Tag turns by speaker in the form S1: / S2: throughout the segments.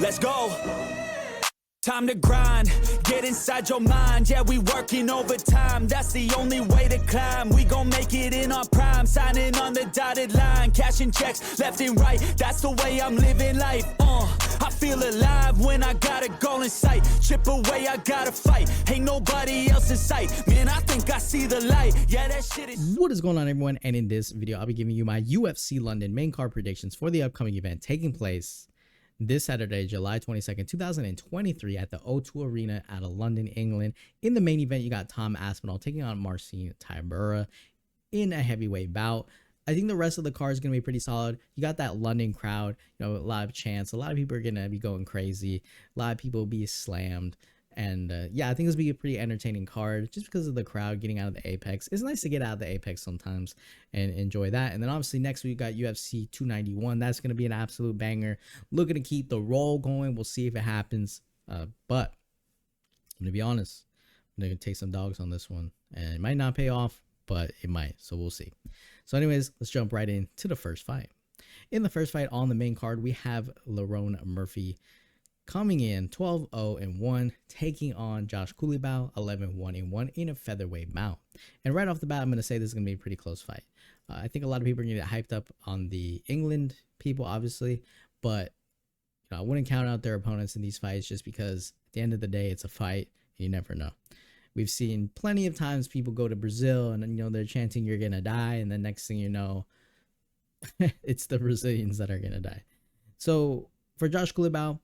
S1: Let's go. Time to grind, get inside your mind. Yeah, we working overtime. That's the only way to climb. We gon' make it in our prime. Signing on the dotted line, cashing checks left and right. That's the way I'm living life. I feel alive when I got a goal in sight. Chip away, I gotta fight. Ain't nobody else in sight. Man, I think I see the light. Yeah, that shit is.
S2: What is going on, everyone? And in this video, I'll be giving you my UFC London main card predictions for the upcoming event taking place this Saturday, July 22nd, 2023 at the O2 Arena out of London, England. In the main event, you got Tom Aspinall taking on Marcin Tybura in a heavyweight bout. I think the rest of the card is going to be pretty solid. You got that London crowd, you know, a lot of chants. A lot of people are going to be going crazy. A lot of people will be slammed. And yeah, I think this will be a pretty entertaining card just because of the crowd getting out of the Apex. It's nice to get out of the Apex sometimes and enjoy that. And then obviously next week we got UFC 291. That's going to be an absolute banger. Looking to keep the roll going. We'll see if it happens. But I'm going to be honest, I'm going to take some dogs on this one. And it might not pay off, but it might. So we'll see. So anyways, let's jump right into the first fight. In the first fight on the main card, we have Lerone Murphy coming in 12-0-1, taking on Josh Culibao 11-1-1 in a featherweight bout. And right off the bat, I'm going to say this is going to be a pretty close fight. I think a lot of people are going to get hyped up on the England people, obviously, but you know, I wouldn't count out their opponents in these fights just because at the end of the day, it's a fight. You never know. We've seen plenty of times people go to Brazil and you know they're chanting you're going to die, and the next thing you know, it's the Brazilians that are going to die. So for Josh Culibao,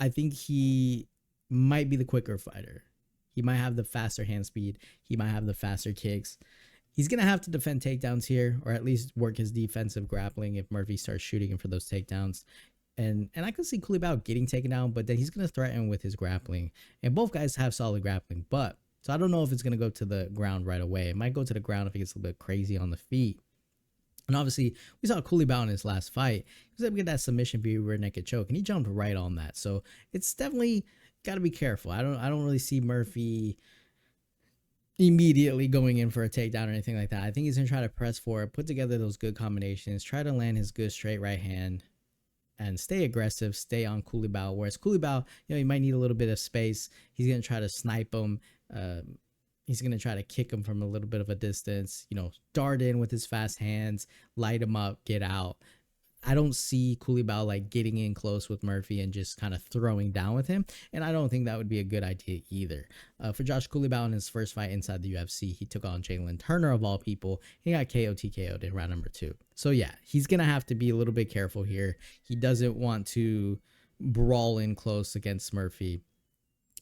S2: I think he might be the quicker fighter. He might have the faster hand speed. He might have the faster kicks. He's going to have to defend takedowns here, or at least work his defensive grappling if Murphy starts shooting him for those takedowns. And I can see Culibao getting taken down, but then he's going to threaten with his grappling. And both guys have solid grappling, so I don't know if it's going to go to the ground right away. It might go to the ground if he gets a little bit crazy on the feet. And obviously, we saw Culibao in his last fight. He was able to get that submission via rear naked choke, and he jumped right on that. So it's definitely got to be careful. I don't really see Murphy immediately going in for a takedown or anything like that. I think he's gonna try to press for it, put together those good combinations, try to land his good straight right hand, and stay aggressive, stay on Culibao. Whereas Culibao, you know, he might need a little bit of space. He's gonna try to snipe him. He's going to try to kick him from a little bit of a distance, you know, dart in with his fast hands, light him up, get out. I don't see Culibao like getting in close with Murphy and just kind of throwing down with him. And I don't think that would be a good idea either. For Josh Culibao in his first fight inside the UFC, he took on Jalen Turner of all people. He got TKO'd in round number 2. So yeah, he's going to have to be a little bit careful here. He doesn't want to brawl in close against Murphy.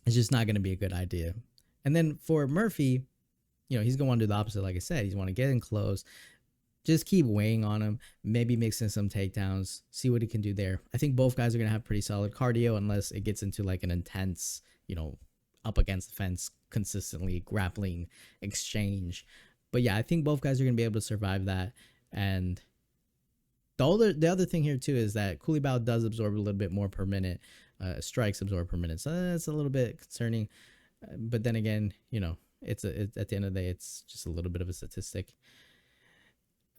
S2: It's just not going to be a good idea. And then for Murphy, you know, he's going to want to do the opposite. Like I said, he's want to get in close, just keep weighing on him, maybe mix in some takedowns, see what he can do there. I think both guys are going to have pretty solid cardio unless it gets into like an intense, you know, up against the fence, consistently grappling exchange. But yeah, I think both guys are going to be able to survive that. And the other thing here too is that Culibao does absorb a little bit more per minute, strikes absorb per minute. So that's a little bit concerning. But then again, you know, it's at the end of the day, it's just a little bit of a statistic.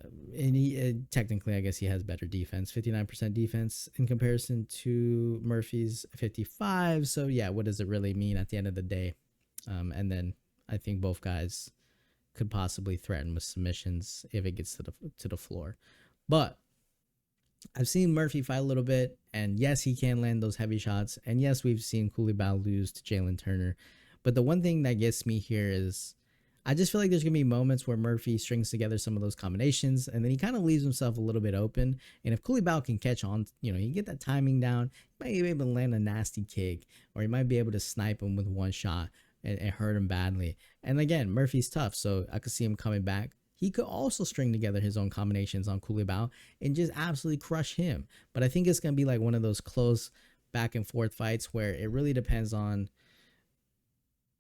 S2: And he technically, I guess he has better defense, 59% defense in comparison to Murphy's 55. So yeah, what does it really mean at the end of the day? And then I think both guys could possibly threaten with submissions if it gets to the floor. But I've seen Murphy fight a little bit, and yes, he can land those heavy shots. And yes, we've seen Culibao lose to Jalen Turner. But the one thing that gets me here is I just feel like there's going to be moments where Murphy strings together some of those combinations, and then he kind of leaves himself a little bit open. And if Culibao can catch on, you know, he can get that timing down, he might be able to land a nasty kick, or he might be able to snipe him with one shot and hurt him badly. And again, Murphy's tough, so I could see him coming back. He could also string together his own combinations on Culibao and just absolutely crush him. But I think it's going to be like one of those close back and forth fights where it really depends on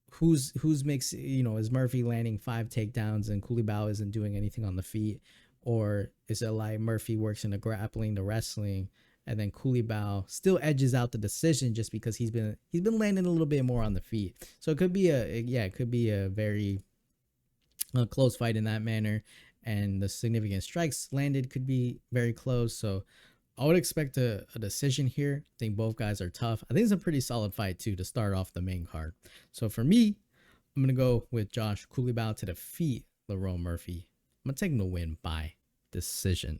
S2: who's makes, you know, is Murphy landing 5 takedowns and Culibao isn't doing anything on the feet, or is it like Murphy works in the grappling, the wrestling, and then Culibao still edges out the decision just because he's been landing a little bit more on the feet. So it could be a very close fight in that manner, and the significant strikes landed could be very close. So I would expect a decision here. I think both guys are tough. I think it's a pretty solid fight too to start off the main card. So for me, I'm going to go with Josh Culibao to defeat Lerone Murphy. I'm going to take him to win by decision.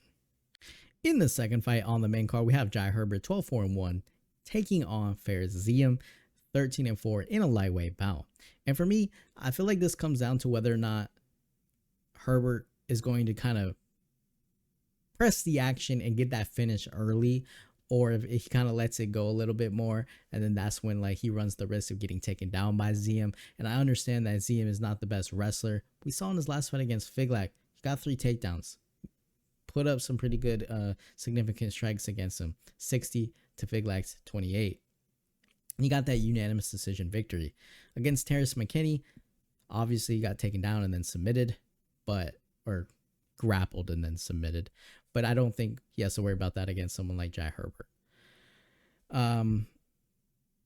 S2: In the second fight on the main card, we have Jai Herbert 12-4-1 taking on Fares Ziam 13-4 in a lightweight bout. And for me, I feel like this comes down to whether or not Herbert is going to kind of press the action and get that finish early, or if he kind of lets it go a little bit more, and then that's when like he runs the risk of getting taken down by Ziam. And I understand that Ziam is not the best wrestler. We saw in his last fight against Figlak, he got 3 takedowns, put up some pretty good significant strikes against him, 60 to Figlak's 28. And he got that unanimous decision victory against Terrence McKinney. Obviously he got taken down and then submitted, or grappled and then submitted. But I don't think he has to worry about that against someone like Jai Herbert.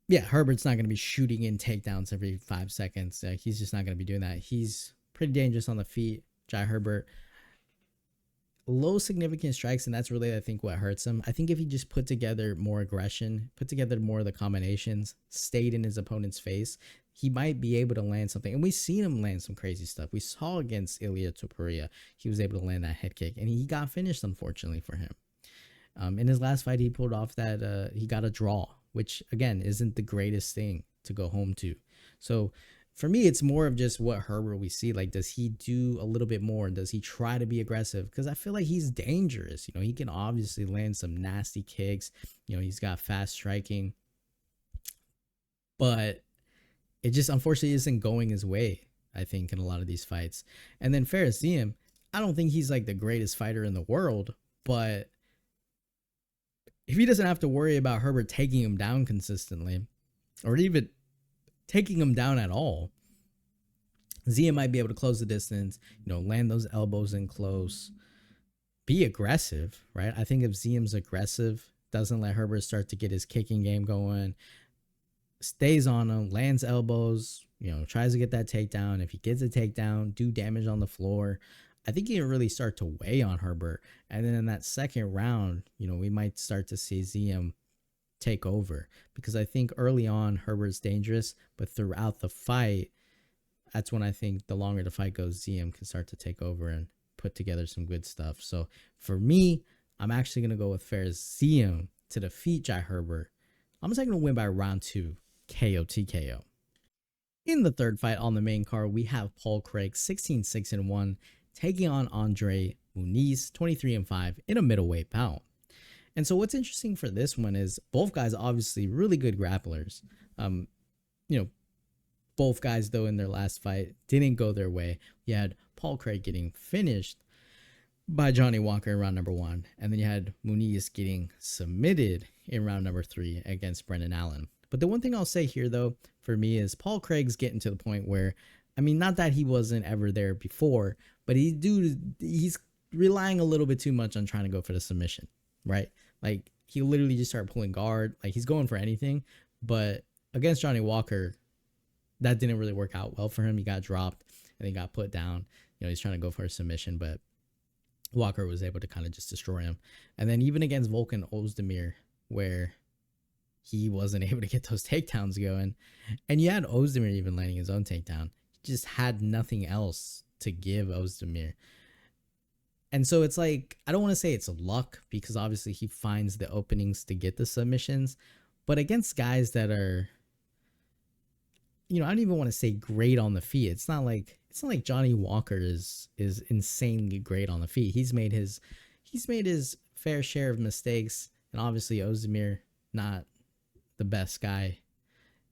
S2: Yeah, Herbert's not going to be shooting in takedowns every 5 seconds. He's just not going to be doing that. He's pretty dangerous on the feet. Jai Herbert, low significant strikes, and that's really, I think, what hurts him. I think if he just put together more aggression, put together more of the combinations, stayed in his opponent's face, he might be able to land something. And we've seen him land some crazy stuff. We saw against Ilia Topuria, he was able to land that head kick, and he got finished, unfortunately, for him. In his last fight, he pulled off that, he got a draw, which, again, isn't the greatest thing to go home to. So for me, it's more of just what Herbert we see. Like, does he do a little bit more? Does he try to be aggressive? Because I feel like he's dangerous. You know, he can obviously land some nasty kicks. You know, he's got fast striking. But it just unfortunately isn't going his way, I think, in a lot of these fights. And then Fares Ziam, I don't think he's like the greatest fighter in the world, but if he doesn't have to worry about Herbert taking him down consistently, or even taking him down at all, Ziam might be able to close the distance, you know, land those elbows in close, be aggressive, right? I think if Ziam's aggressive, doesn't let Herbert start to get his kicking game going, stays on him, lands elbows, you know, tries to get that takedown. If he gets a takedown, do damage on the floor, I think he can really start to weigh on Herbert. And then in that second round, you know, we might start to see Ziam take over, because I think early on Herbert's dangerous, but throughout the fight, that's when I think the longer the fight goes, Ziam can start to take over and put together some good stuff. So for me, I'm actually going to go with Fares Ziam to defeat Jai Herbert. I'm just going to win by round 2, KO TKO. In the third fight on the main card, we have Paul Craig 16-6-1 taking on André Muniz 23-5 in a middleweight bout. And so what's interesting for this one is both guys obviously really good grapplers. You know, both guys though in their last fight didn't go their way. You had Paul Craig getting finished by Johnny Walker in round number 1, and then you had Muniz getting submitted in round number 3 against Brendan Allen. But the one thing I'll say here though for me is Paul Craig's getting to the point where, I mean, not that he wasn't ever there before, but he's relying a little bit too much on trying to go for the submission, right? Like, he literally just started pulling guard. Like, he's going for anything. But against Johnny Walker, that didn't really work out well for him. He got dropped and he got put down. You know, he's trying to go for a submission, but Walker was able to kind of just destroy him. And then even against Volkan Ozdemir, where he wasn't able to get those takedowns going, and you had Ozdemir even landing his own takedown. He just had nothing else to give Ozdemir. And so it's like, I don't want to say it's luck, because obviously he finds the openings to get the submissions, but against guys that are, you know, I don't even want to say great on the feet. It's not like Johnny Walker is insanely great on the feet. He's made his fair share of mistakes, and obviously Ozdemir, not the best guy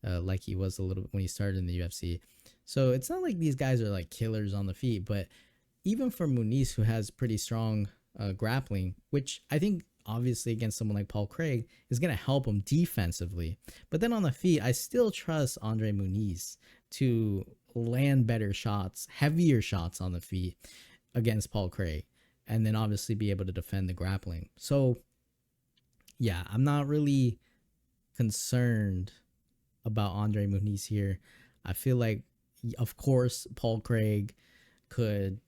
S2: like he was a little bit when he started in the UFC. So it's not like these guys are like killers on the feet, but even for Muniz, who has pretty strong grappling, which I think obviously against someone like Paul Craig is going to help him defensively. But then on the feet, I still trust André Muniz to land better shots, heavier shots on the feet against Paul Craig, and then obviously be able to defend the grappling. So yeah, I'm not really concerned about André Muniz here. I feel like, of course, Paul Craig could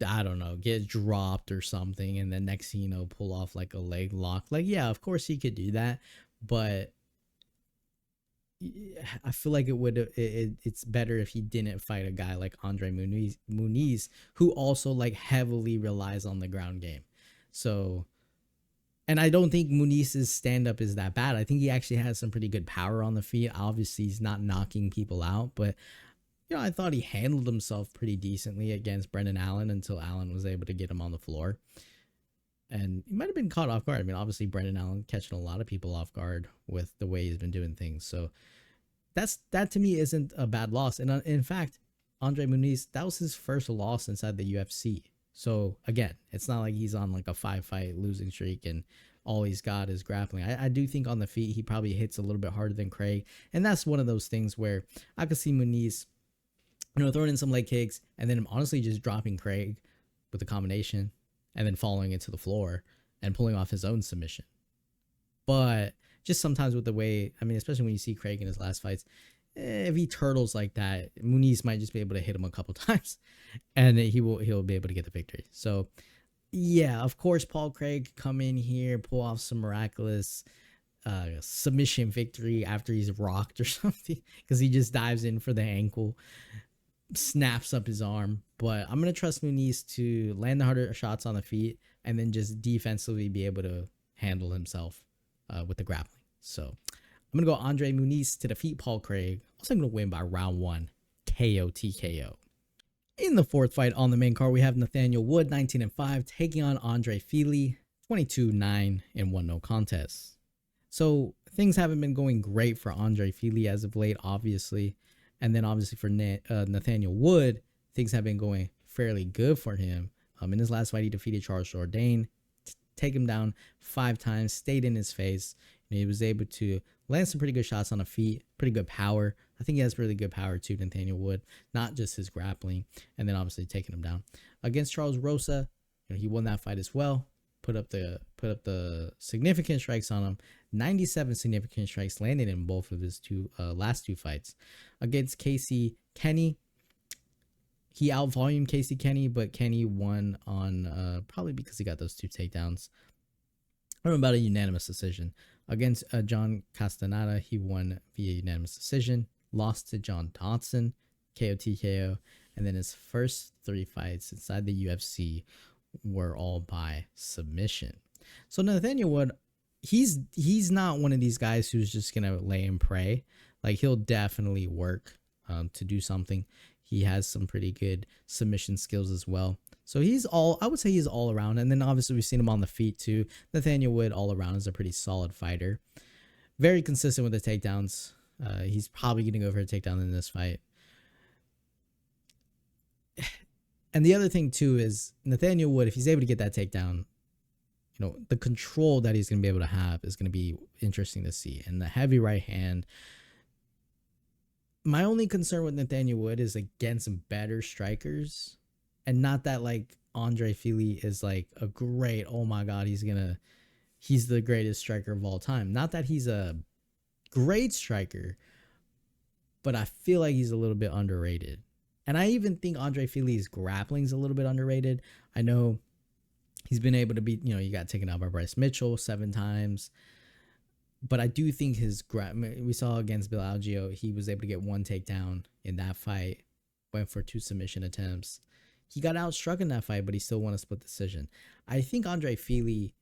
S2: I don't know, get dropped or something, and then next thing you know, pull off like a leg lock. Like, yeah, of course he could do that, but I feel like it's better if he didn't fight a guy like Andre Muniz, who also like heavily relies on the ground game. So, and I don't think Muniz's stand up is that bad. I think he actually has some pretty good power on the feet. Obviously, he's not knocking people out, but I thought he handled himself pretty decently against Brendan Allen until Allen was able to get him on the floor. And he might have been caught off guard. I mean, obviously, Brendan Allen catching a lot of people off guard with the way he's been doing things. So that to me isn't a bad loss. And in fact, Andre Muniz, that was his first loss inside the UFC. So again, it's not like he's on like a 5-fight losing streak and all he's got is grappling. I do think on the feet, he probably hits a little bit harder than Craig. And that's one of those things where I could see Muniz, throwing in some leg kicks and then honestly just dropping Craig with a combination and then falling into the floor and pulling off his own submission. But just sometimes with the way, I mean, especially when you see Craig in his last fights, if he turtles like that, Muniz might just be able to hit him a couple times and he'll be able to get the victory. So yeah, of course, Paul Craig come in here, pull off some miraculous submission victory after he's rocked or something, because he just dives in for the ankle, snaps up his arm. But I'm going to trust Muniz to land the harder shots on the feet and then just defensively be able to handle himself with the grappling. So I'm going to go Andre Muniz to defeat Paul Craig. Also, I'm going to win by round 1, KO TKO. In the fourth fight on the main card, we have Nathaniel Wood, 19-5, taking on André Fili, 22-9 in 1-0 contest. So things haven't been going great for André Fili as of late, obviously. And then obviously for Nathaniel Wood, things have been going fairly good for him. In his last fight, he defeated Charles Jourdain, take him down 5 times, stayed in his face. And he was able to land some pretty good shots on the feet, pretty good power. I think he has really good power too, Nathaniel Wood, not just his grappling, and then obviously taking him down. Against Charles Rosa, he won that fight as well. Put up the significant strikes on him. 97 significant strikes landed in both of his last 2 fights. Against Casey Kenny, he outvolumed Casey Kenny, but Kenny won on probably because he got those 2 takedowns. Or about a unanimous decision. Against John Castaneda, he won via unanimous decision. Lost to John Dodson, KO TKO. And then his first 3 fights inside the UFC were all by submission. So Nathaniel Wood, he's not one of these guys who's just going to lay and pray. Like, he'll definitely work to do something. He has some pretty good submission skills as well. So I would say he's all around. And then obviously we've seen him on the feet too. Nathaniel Wood all around is a pretty solid fighter. Very consistent with the takedowns. He's probably going to go for a takedown in this fight. And the other thing too is Nathaniel Wood, if he's able to get that takedown, the control that he's going to be able to have is going to be interesting to see. And the heavy right hand. My only concern with Nathaniel Wood is against better strikers. And not that like André Fili is like a great, oh my God, he's the greatest striker of all time. Not that he's a great striker, but I feel like he's a little bit underrated. And I even think André Fili's grappling is a little bit underrated. I know he's been able to beat, he got taken out by Bryce Mitchell 7 times. But I do think we saw against Bill Algeo, he was able to get 1 takedown in that fight, went for 2 submission attempts. He got outstruck in that fight, but he still won a split decision. I think André Fili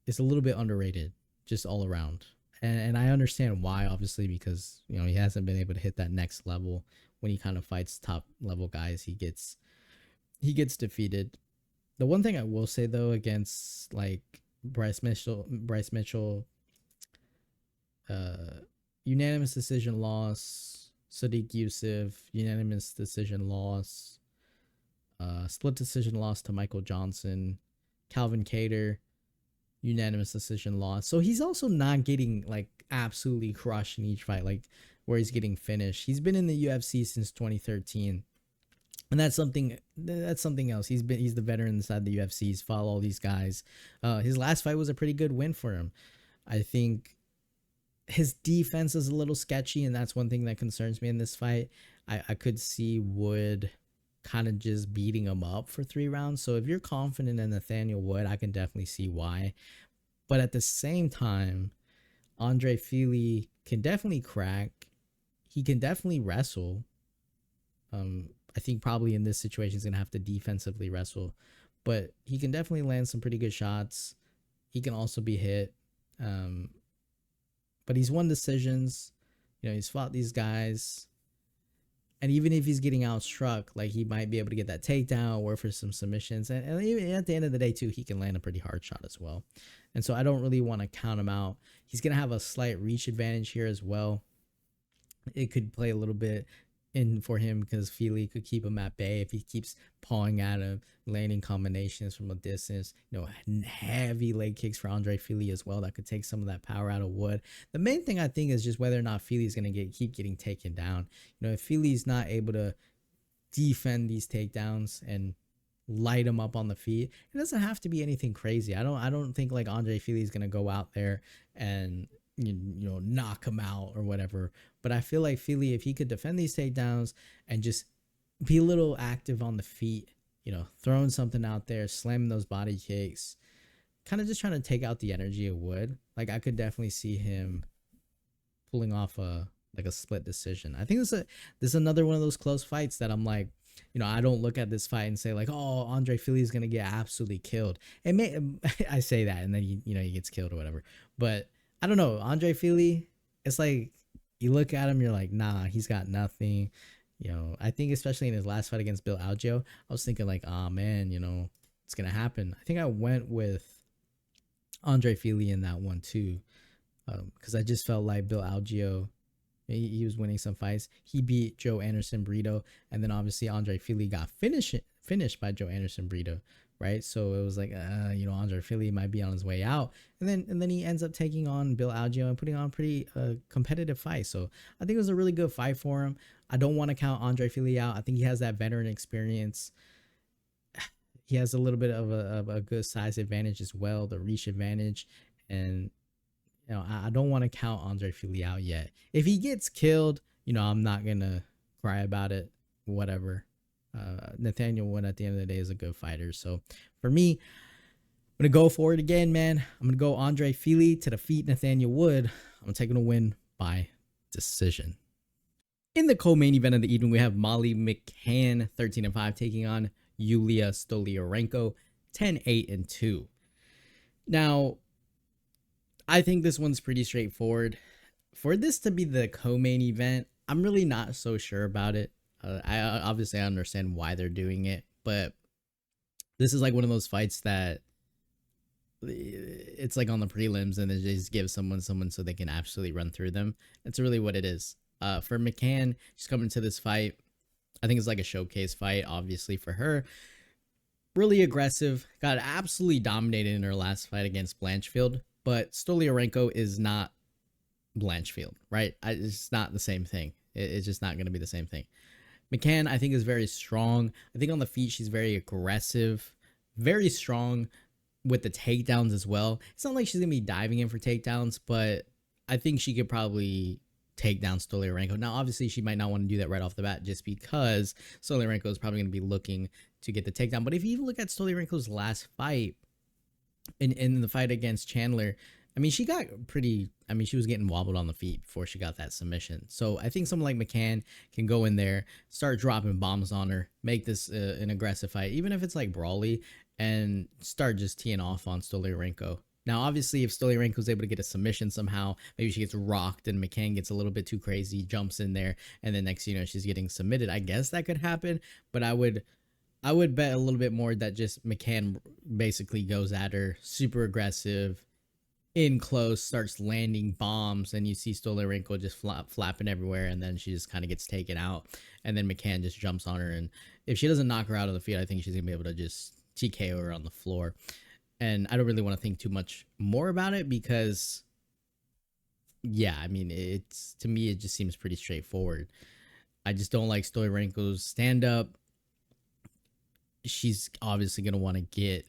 S2: is a little bit underrated, just all around. And I understand why, obviously, because he hasn't been able to hit that next level. When he kind of fights top level guys, he gets defeated. The one thing I will say though, against like Bryce Mitchell, unanimous decision loss. Sadiq Youssef, unanimous decision loss. Split decision loss to Michael Johnson. Calvin Kattar, unanimous decision loss. So he's also not getting like absolutely crushed in each fight, like where he's getting finished. He's been in the UFC since 2013. And that's something else. He's the veteran inside the UFC. He's fought all these guys. His last fight was a pretty good win for him. I think his defense is a little sketchy, and that's one thing that concerns me in this fight. I could see Wood kind of just beating him up for 3 rounds. So if you're confident in Nathaniel Wood, I can definitely see why. But at the same time, Andre Fili can definitely crack. He can definitely wrestle. I think probably in this situation he's gonna have to defensively wrestle, but he can definitely land some pretty good shots. He can also be hit. But he's won decisions. You know, he's fought these guys. And even if he's getting outstruck, like, he might be able to get that takedown, work for some submissions. And even at the end of the day, too, he can land a pretty hard shot as well. And so I don't really want to count him out. He's going to have a slight reach advantage here as well. It could play a little bit in for him because Fili could keep him at bay if he keeps pawing at him, landing combinations from a distance. You know, heavy leg kicks for Andre Fili as well that could take some of that power out of Wood. The main thing I think is just whether or not Fili's going to keep getting taken down. You know, if Fili's not able to defend these takedowns and light him up on the feet, it doesn't have to be anything crazy. I don't think like Andre Fili's going to go out there and you know, knock him out or whatever. But I feel like Fili, if he could defend these takedowns and just be a little active on the feet, you know, throwing something out there, slamming those body kicks, kind of just trying to take out the energy of Wood. Like, I could definitely see him pulling off a split decision. I think this is another one of those close fights that I'm like, you know, I don't look at this fight and say like, oh, Andre Fili is gonna get absolutely killed. It may I say that and then he gets killed or whatever, but I don't know. Andre Fili, it's like you look at him, you're like, nah, he's got nothing. You know, I think especially in his last fight against Bill Algeo, I was thinking like, oh man, you know, it's gonna happen. I think I went with Andre Fili in that one too, because I just felt like Bill Algeo, he was winning some fights. He beat Joe Anderson Brito, and then obviously Andre Fili got finished by Joe Anderson Brito. Right, so it was like, you know, Andre Fili might be on his way out, and then he ends up taking on Bill Algeo and putting on a pretty competitive fight. So I think it was a really good fight for him. I don't want to count Andre Fili out. I think he has that veteran experience. He has a little bit of a good size advantage as well, the reach advantage, and you know, I don't want to count Andre Fili out yet. If he gets killed, you know, I'm not gonna cry about it. Whatever. Nathaniel Wood at the end of the day is a good fighter. So for me, I'm going to go for it again, man. I'm going to go Andre Fili to defeat Nathaniel Wood. I'm taking a win by decision. In the co-main event of the evening, we have Molly McCann, 13-5, taking on Yulia Stoliarenko, 10-8-2. Now, I think this one's pretty straightforward. For this to be the co-main event, I'm really not so sure about it. I obviously understand why they're doing it, but this is like one of those fights that it's like on the prelims and they just give someone so they can absolutely run through them. That's really what it is. For McCann, she's coming to this fight. I think it's like a showcase fight, obviously, for her. Really aggressive, got absolutely dominated in her last fight against Blanchfield, but Stoliarenko is not Blanchfield, right? It's not the same thing. It's just not going to be the same thing. McCann, I think, is very strong. I think on the feet, she's very aggressive, very strong with the takedowns as well. It's not like she's going to be diving in for takedowns, but I think she could probably take down Stoliarenko. Now, obviously, she might not want to do that right off the bat just because Stoliarenko is probably going to be looking to get the takedown. But if you even look at Stoliarenko's last fight, in the fight against Chandler, I mean, she was getting wobbled on the feet before she got that submission. So I think someone like McCann can go in there, start dropping bombs on her, make this an aggressive fight, even if it's like brawly, and start just teeing off on Stoliarenko. Now, obviously, if Stoliarenko is able to get a submission somehow, maybe she gets rocked and McCann gets a little bit too crazy, jumps in there, and then next you know, she's getting submitted. I guess that could happen, but I would bet a little bit more that just McCann basically goes at her, super aggressive, in close, starts landing bombs, and you see Stoliarenko just flapping everywhere, and then she just kind of gets taken out, and then McCann just jumps on her, and if she doesn't knock her out of the feet, I think she's gonna be able to just TKO her on the floor. And I don't really want to think too much more about it because, yeah, I mean, to me it just seems pretty straightforward. I just don't like Stoliarenko's stand up. She's obviously gonna want to get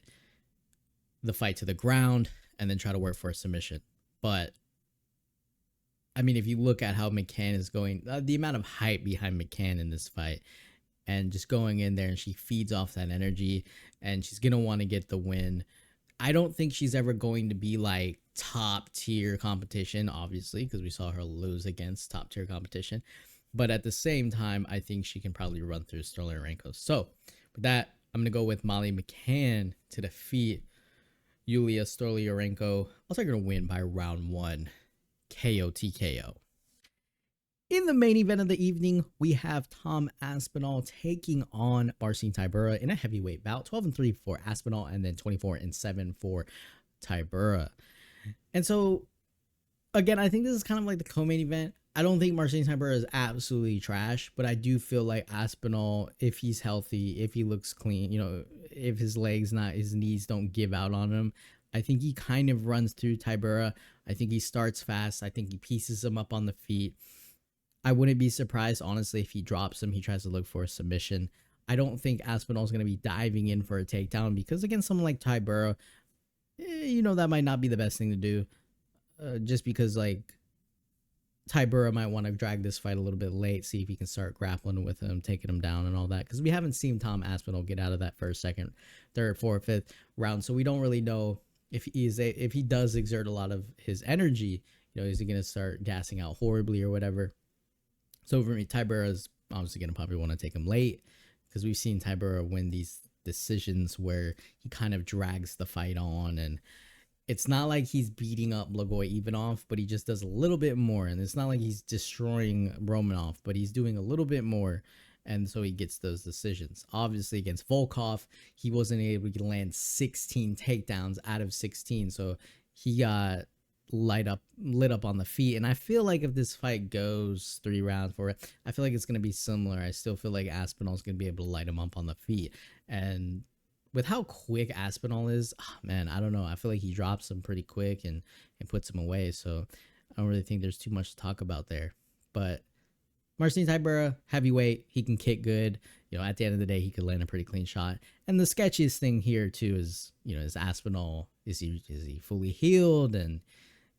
S2: the fight to the ground and then try to work for a submission. But I mean, if you look at how McCann is going, the amount of hype behind McCann in this fight, and just going in there, and she feeds off that energy, and she's going to want to get the win. I don't think she's ever going to be like top tier competition, obviously, because we saw her lose against top tier competition. But at the same time, I think she can probably run through Stoliarenko. So with that, I'm going to go with Molly McCann to defeat Yulia Stoliarenko. I'll take her to win by round 1, KO TKO. In the main event of the evening, we have Tom Aspinall taking on Marcin Tybura in a heavyweight bout. 12-3 for Aspinall, and then 24-7 for Tybura. And so, again, I think this is kind of like the co-main event. I don't think Marcin Tybura is absolutely trash, but I do feel like Aspinall, if he's healthy, if he looks clean, you know, if his knees don't give out on him, I think he kind of runs through Tybura. I think he starts fast. I think he pieces him up on the feet. I wouldn't be surprised, honestly, if he drops him, he tries to look for a submission. I don't think Aspinall's going to be diving in for a takedown because against someone like Tybura, you know, that might not be the best thing to do. Just because, like, Tybura might want to drag this fight a little bit late, see if he can start grappling with him, taking him down and all that. Because we haven't seen Tom Aspinall get out of that first, second, third, fourth, fifth round. So we don't really know if he does exert a lot of his energy, you know, is he going to start gassing out horribly or whatever. So for me, Tybura is obviously going to probably want to take him late because we've seen Tybura win these decisions where he kind of drags the fight on, and it's not like he's beating up Blagoy Ivanov, but he just does a little bit more. And it's not like he's destroying Romanov, but he's doing a little bit more, and so he gets those decisions. Obviously against Volkov, he wasn't able to land 16 takedowns out of 16, so he got lit up on the feet. And I feel like if this fight goes 3 rounds for it, I feel like it's going to be similar. I still feel like Aspinall's going to be able to light him up on the feet. And with how quick Aspinall is, man, I don't know. I feel like he drops him pretty quick and puts him away. So I don't really think there's too much to talk about there. But Marcin Tybura, heavyweight, he can kick good. You know, at the end of the day, he could land a pretty clean shot. And the sketchiest thing here too is, you know, is Aspinall, is he fully healed? And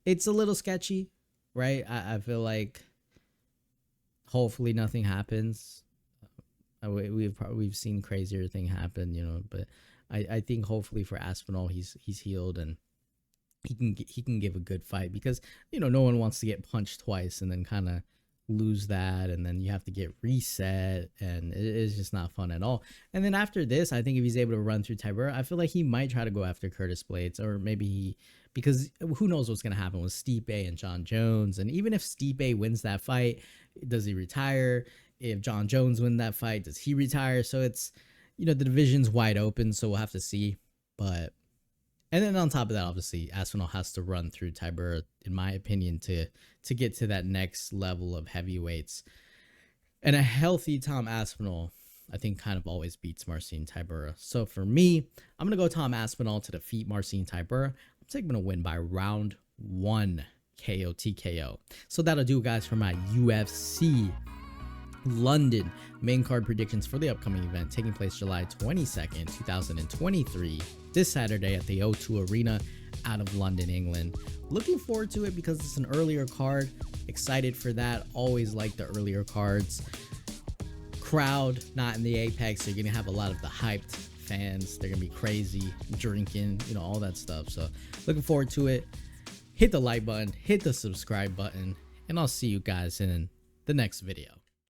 S2: it's a little sketchy, right? I feel like hopefully nothing happens. We've seen crazier thing happen, you know, but I think hopefully for Aspinall, he's healed and he can give a good fight because, you know, no one wants to get punched twice and then kind of lose that, and then you have to get reset, and it is just not fun at all. And then after this, I think if he's able to run through Tybura, I feel like he might try to go after Curtis Blades, or maybe because who knows what's going to happen with Stipe and John Jones. And even if Stipe wins that fight, does he retire? If John Jones wins that fight, does he retire? So it's, you know, the division's wide open, so we'll have to see. But, and then on top of that, obviously, Aspinall has to run through Tybura, in my opinion, to get to that next level of heavyweights. And a healthy Tom Aspinall, I think, kind of always beats Marcin Tybura. So for me, I'm going to go Tom Aspinall to defeat Marcin Tybura. I'm taking a win by round 1, KO TKO. So that'll do, guys, for my UFC London main card predictions for the upcoming event taking place July 22nd, 2023, this Saturday at the O2 Arena out of London, England. Looking forward to it because it's an earlier card. Excited for that. Always like the earlier cards. Crowd not in the Apex, so you're gonna have a lot of the hyped fans. They're gonna be crazy, drinking, you know, all that stuff. So looking forward to it. Hit the like button, hit the subscribe button, and I'll see you guys in the next video.